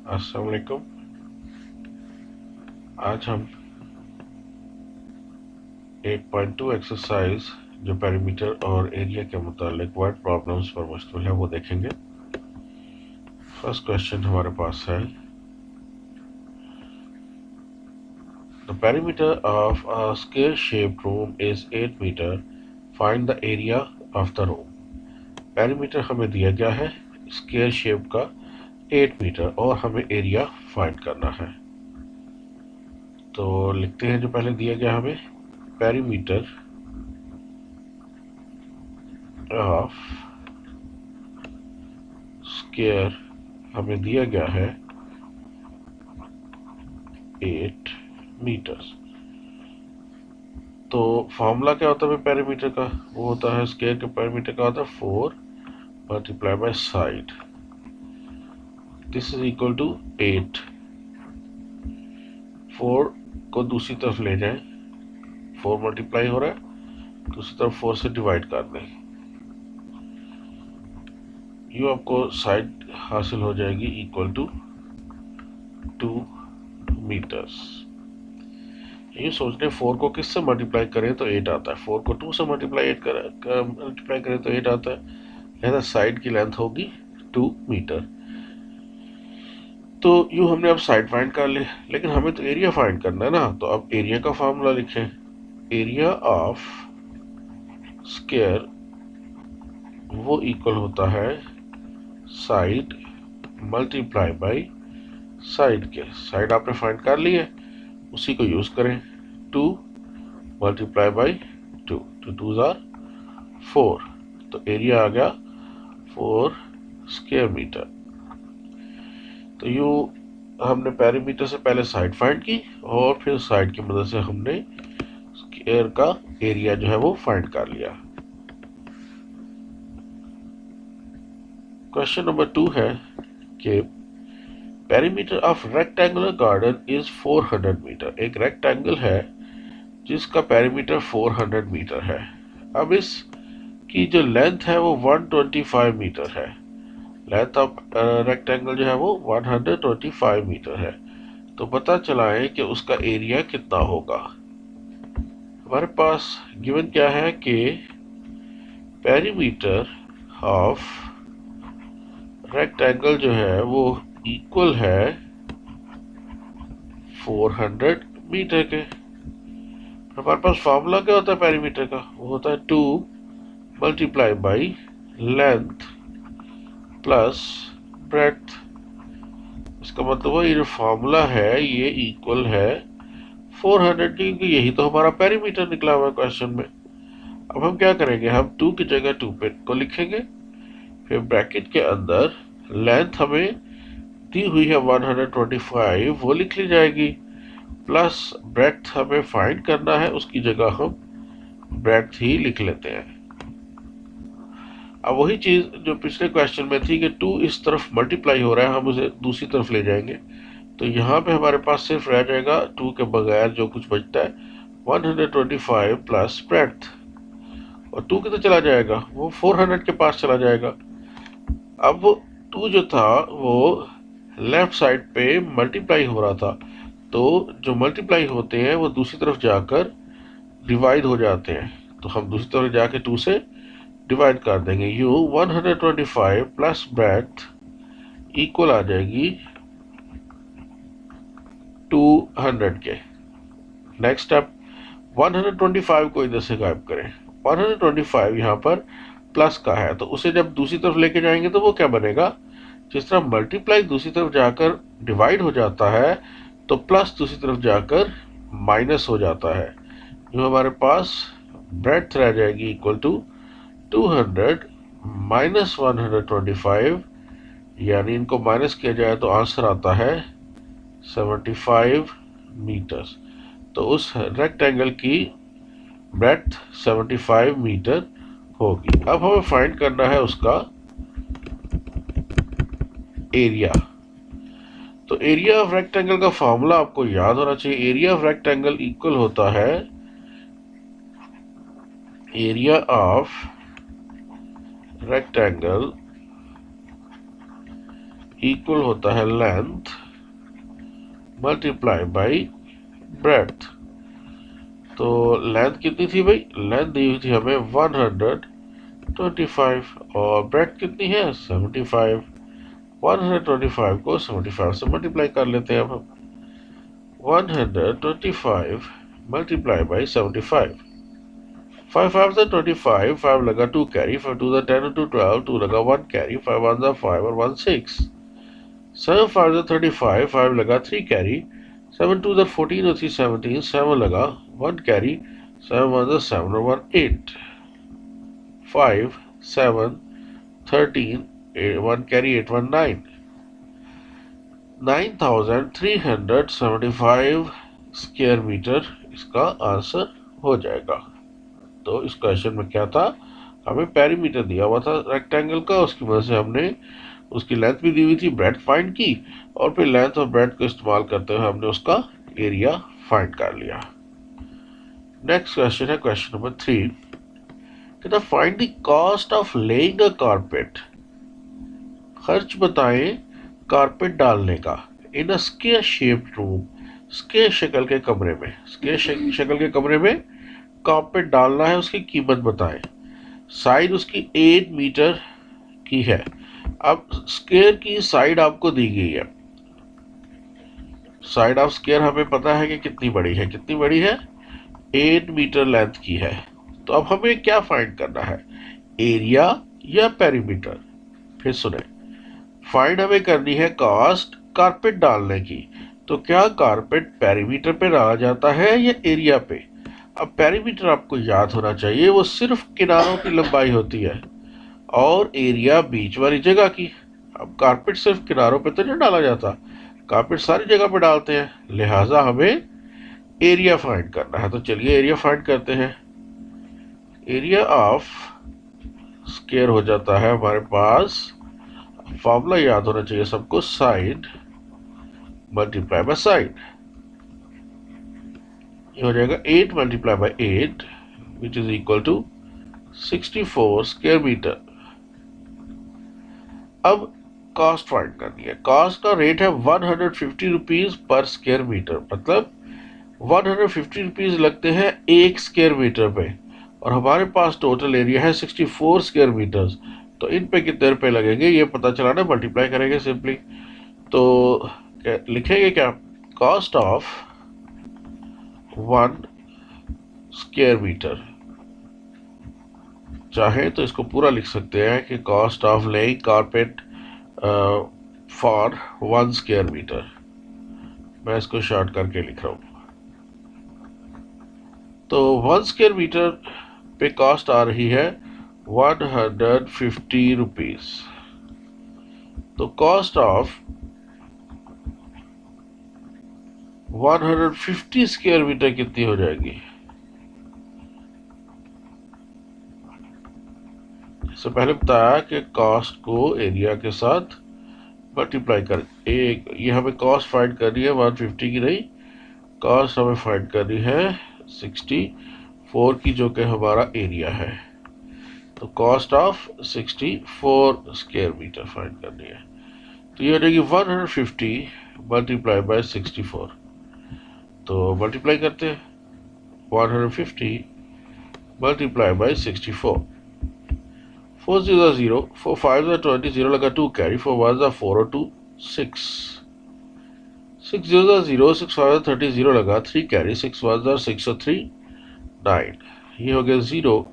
अस्सलाम वालेकुम। आज हम 8.2 एक्सरसाइज जो पेरीमीटर और एरिया के मुतालिक वर्ड प्रॉब्लम्स पर मुश्तमिल है वो देखेंगे। फर्स्ट क्वेश्चन हमारे पास है, the perimeter of a square shaped room is 8 metre, find the area of the room. Perimeter हमें दिया गया है स्क्वायर शेप का 8 मीटर और हमें एरिया फाइंड करना है। तो लिखते हैं जो पहले दिया गया हमें, पेरीमीटर ऑफ स्क्वायर हमें दिया गया है 8 मीटर्स। तो फॉर्मूला क्या होता है पेरीमीटर का? वो होता है स्क्वायर के पेरीमीटर का होता है 4 multiply by side, this is equal to 8। 4 को दूसरी तरफ ले जाएं, 4 मल्टीप्लाई हो रहा है, दूसरी तरफ 4 से डिवाइड कर दें, ये आपको साइड हासिल हो जाएगी इक्वल टू 2 मीटर्स। ये सोचते 4 को किससे मल्टीप्लाई करें तो 8 आता है, 4 को 2 से मल्टीप्लाई करें तो 8 आता है, लिहाजा साइड की लेंथ होगी 2 मीटर। तो यूँ हमने अब साइड फाइंड कर ली, लेकिन हमें तो एरिया फाइंड करना है ना। तो अब एरिया का फार्मूला लिखें, एरिया ऑफ स्क्वायर वो इक्वल होता है साइड मल्टीप्लाई बाय साइड के। साइड आपने फाइंड कर ली है, उसी को यूज करें, 2 मल्टीप्लाई बाय 2, 2 आर 4, तो एरिया आ गया 4 स्क्वायर मीटर। तो यू हमने पेरीमीटर से पहले साइड फाइंड की और फिर साइड की मदद से हमने स्क्वायर का एरिया जो है वो फाइंड कर लिया। क्वेश्चन नंबर 2 है कि perimeter of rectangular garden is 400 metre. एक रेक्टेंगल है जिसका पेरीमीटर 400 मीटर है। अब इसकी जो लेंथ है वो 125 मीटर है। लेंथ ऑफ रेक्टेंगल जो है वो 125 मीटर है। तो पता चला है कि उसका एरिया कितना होगा। हमारे पास गिवन क्या है कि पेरीमीटर ऑफ रेक्टेंगल जो है वो इक्वल है 400 मीटर के। हमारे पास फॉर्मूला क्या होता है पेरीमीटर का? वो होता है 2 multiply by length plus breadth. इसका मतलब ये जो फॉर्मूला है ये इक्वल है 400 की, क्योंकि यही तो हमारा पेरीमीटर निकला हुआ है क्वेश्चन में। अब हम क्या करेंगे, हम 2 की जगह 2 पे को लिखेंगे, फिर ब्रैकेट के अंदर लेंथ हमें दी हुई है 125 वो लिख ली जाएगी, प्लस ब्रेड्थ हमें फाइंड करना है, उसकी जगह हम ब्रेड्थ ही लिख लेते हैं। अब वही चीज जो पिछले क्वेश्चन में थी कि 2 इस तरफ मल्टीप्लाई हो रहा है, हम उसे दूसरी तरफ ले जाएंगे, तो यहाँ पे हमारे पास सिर्फ रह जाएगा 2 के बगैर जो कुछ बचता है 125 प्लस ब्रेड्थ, और 2 कितना चला जाएगा, वो 400 के पास चला जाएगा। अब वो 2 जो था वो लेफ्ट साइड पे मल्टीप्लाई हो रहा था, तो जो मल्टीप्लाई होते हैं वो दूसरी तरफ जाकर डिवाइड हो जाते हैं, तो हम दूसरी तरफ जाके 2 से डिवाइड कर देंगे। यू 125 प्लस ब्रेड्थ इक्वल आ जाएगी 200 के। नेक्स्ट स्टेप, 125 को इधर से गायब करें। 125 यहाँ पर प्लस का है, तो उसे जब दूसरी तरफ लेके जाएंगे तो वो क्या बनेगा, जिस तरह मल्टीप्लाई दूसरी तरफ जाकर डिवाइड हो जाता है तो प्लस दूसरी तरफ जाकर माइनस हो जाता है। जो हमारे पास ब्रेड्थ रह जाएगी इक्वल टू 200 माइनस 125, यानी इनको माइनस किया जाए तो आंसर आता है 75 मीटर्स। तो उस रेक्टेंगल की ब्रेड्थ 75 मीटर होगी। अब हमें फाइंड करना है उसका एरिया। तो एरिया ऑफ रेक्टेंगल का फॉर्मूला आपको याद होना चाहिए। एरिया ऑफ रेक्टेंगल इक्वल होता है एरिया ऑफ रेक्टेंगल इक्वल होता है लेंथ मल्टीप्लाई बाई ब्रेड्थ। तो लेंथ कितनी थी भाई? लेंथ दी हुई थी हमें 125 और ब्रेड्थ कितनी है? 75। 125 को 75 से मल्टीप्लाई कर लेते हैं अब हम। 125 मल्टीप्लाई बाई 75। 5 5 से 25, 5 लगा 2 कैरी, 5 2 10 2 12, 2 लगा 1 कैरी, 5 1 5 और 1 6। 7 5 35, 5 लगा 3 कैरी, 7 2 14 और 3 17, 7 लगा 1 कैरी, 7 1 7 और 1 8। 5 7 13, 1 कैरी, 8 1 9। 9375 स्क्वायर मीटर इसका आंसर हो जाएगा। तो इस क्वेश्चन में क्या था, हमें पेरीमीटर दिया हुआ था रेक्टेंगल का, उसकी वजह से हमने उसकी लेंथ भी दी हुई थी, ब्रेड्थ फाइंड की, और फिर लेंथ और ब्रेड्थ को इस्तेमाल करते हुए हमने उसका एरिया फाइंड कर लिया। नेक्स्ट क्वेश्चन है क्वेश्चन नंबर 3। कहता find the cost of laying a carpet. खर्च बताएं कारपेट डालने का in a square shaped room, square शक्ल के कमरे में, स्क्वायर शक्ल के कमरे में कारपेट डालना है, उसकी कीमत बताएं। साइड उसकी 8 मीटर की है। अब स्क्वायर की साइड आपको दी गई है, साइड ऑफ स्क्वायर हमें पता है कि कितनी बड़ी है, कितनी बड़ी है? 8 मीटर लेंथ की है। तो अब हमें क्या फाइंड करना है, एरिया या पेरीमीटर? फिर सुने, फाइंड हमें करनी है कॉस्ट कारपेट डालने की। तो क्या कारपेट पेरीमीटर पे डाला जाता है या एरिया पे? अब पेरीमीटर आपको याद होना चाहिए, वो सिर्फ किनारों की लंबाई होती है और एरिया बीच वाली जगह की। अब कारपेट सिर्फ किनारों पे तो नहीं डाला जाता, कारपेट सारी जगह पे डालते हैं, लिहाजा हमें एरिया फाइंड करना है। तो चलिए एरिया फाइंड करते हैं। एरिया ऑफ स्क्वायर हो जाता है हमारे पास, फॉर्मूला याद होना चाहिए सबको, साइड मल्टीप्लाई बाय साइड। ये हो जाएगा 8 multiply by 8 which is equal to 64 square metre. अब कॉस्ट फाइंड करनी है। कॉस्ट का रेट है 150 रुपीज पर स्क्वायर मीटर, मतलब 150 रुपीज लगते हैं 1 स्क्वायर मीटर पे, और हमारे पास टोटल एरिया है 64 स्क्वायर मीटर्स। तो इन पे कितने रुपए लगेंगे ये पता चला ना, मल्टीप्लाई करेंगे सिंपली। तो लिखेंगे क्या, कॉस्ट ऑफ 1 स्क्वायर मीटर, चाहे तो इसको पूरा लिख सकते हैं कि cost of laying carpet for 1 square metre. मैं इसको शॉर्ट करके लिख रहा हूं। तो 1 स्क्वायर मीटर पे कॉस्ट आ रही है 150 रुपीज। तो कॉस्ट ऑफ 150 स्क्वायर मीटर कितनी हो जाएगी? इससे पहले बताया कि कॉस्ट को एरिया के साथ मल्टीप्लाई कर, एक ये हमें कॉस्ट फाइंड करनी है 150 की नहीं, कॉस्ट हमें फाइंड करनी है 64 की, जो कि हमारा एरिया है। तो cost of 64 square metre find करनी है। तो ये हो जाएगी 150 मल्टीप्लाई बाय 64। तो मल्टीप्लाई करते हैं, 150 मल्टीप्लाई बाय 64। 4 0 0, 4 5 20, 0 लगा 2 कैरी, 4 1 4 और 2 6, 6 0 0, 6 5 30, 0 लगा 3 कैरी, 6 1 6 और 3 9। ये हो गया 0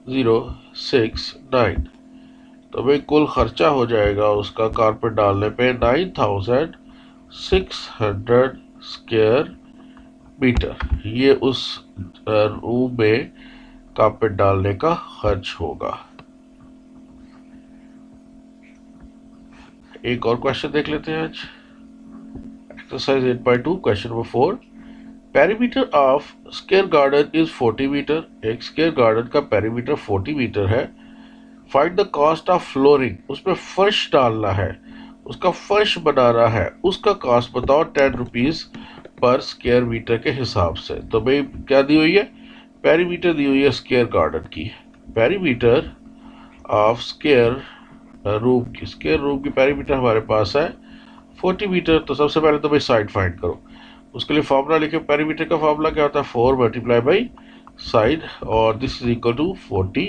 0 6 9। तो भाई कुल खर्चा हो जाएगा उसका कारपेट डालने पे 9600 स्क्वायर मीटर। ये उस रूम में कारपेट डालने का खर्च होगा। एक और क्वेश्चन देख लेते हैं आज, exercise 8.2 question number 4। Perimeter of square garden is 40 metre. एक स्क्वायर गार्डन का पेरीमीटर 40 मीटर है। Find the cost of flooring, उसमें फर्श डालना है, उसका फर्श बनाना है, उसका कॉस्ट बताओ 10 रुपीज पर स्क्वायर मीटर के हिसाब से। तो भाई क्या दी हुई है, पेरीमीटर दी हुई है स्क्वायर गार्डन की, पेरीमीटर ऑफ स्क्वायर रूम की, स्क्वायर रूम की पेरीमीटर हमारे पास है 40 मीटर, तो सबसे पहले तो भाई साइड फाइंड करो। उसके लिए फॉर्मूला लिखे, पेरीमीटर का फॉर्मूला क्या होता है 4 मल्टीप्लाई बाई साइड, और this is equal to 40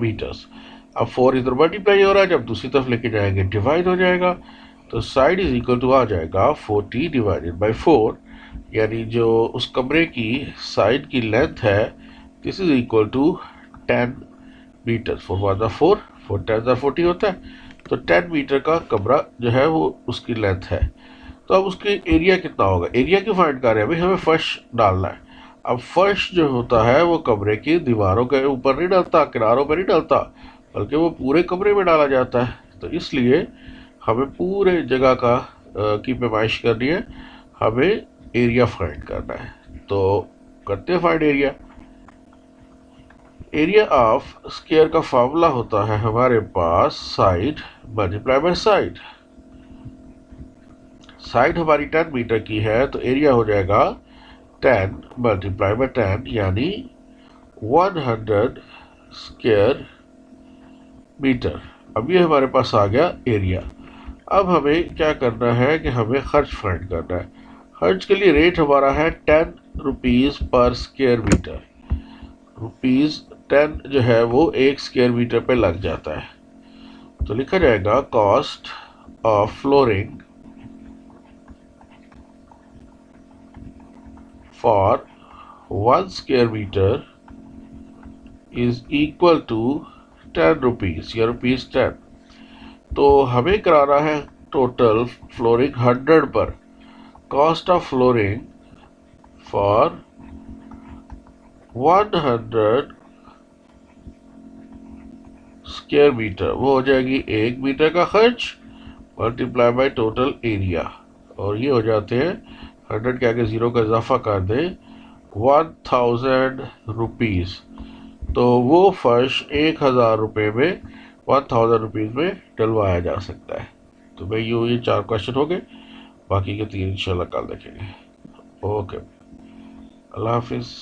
metres. अब 4 इधर मल्टीप्लाई हो रहा है, जब दूसरी तरफ लेके जाएंगे डिवाइड हो जाएगा, तो साइड इज इक्वल टू आ जाएगा 40 डिवाइडेड बाई 4, यानी जो उस कमरे की साइड की लेंथ है this is equal to 10 metre. 4 one 4, 4 10 40 होता है, तो 10 मीटर का कमरा जो है वो उसकी लेंथ है। तो अब उसकी एरिया कितना होगा, एरिया क्यों फाइंड कर रहे हैं भाई, हमें फर्श डालना है। अब फर्श जो होता है वो कमरे की दीवारों के ऊपर नहीं डलता, किनारों पर नहीं डलता, बल्कि वो पूरे कमरे में डाला जाता है। तो इसलिए हमें पूरे जगह का की पैमाइश करनी है, हमें एरिया फाइंड करना है। तो करते हैं find area. Area of square का फार्मूला होता है हमारे पास side multiply by side. Side हमारी 10 मीटर की है, तो एरिया हो जाएगा 10 मल्टीप्लाई बाय 10, यानी 100 स्क्वायर मीटर। अब ये हमारे पास आ गया एरिया। अब हमें क्या करना है कि हमें खर्च फाइंड करना है। खर्च के लिए रेट हमारा है 10 रुपीज़ पर स्क्वायर मीटर। रुपीज़ 10 जो है वो 1 स्क्वायर मीटर पे लग जाता है। तो लिखा जाएगा cost of flooring for 1 square metre is equal to 10 rupees या रुपीज़ 10। तो हमें कराना है टोटल फ्लोरिंग 100 पर। Cost of flooring for 100 square metre, वो हो जाएगी 1 मीटर का खर्च मल्टीप्लाई बाय टोटल एरिया, और ये हो जाते हैं 100 के आगे ज़ीरो का इजाफा कर दें 1000 रुपीज़। तो वो फर्श 1000 रुपये में 1000 रुपीज़ में डलवाया जा सकता है। तो भाई ये 4 क्वेश्चन हो गए, बाकी के 3 इंशाल्लाह कल देखेंगे। ओके, अल्लाह हाफिज़।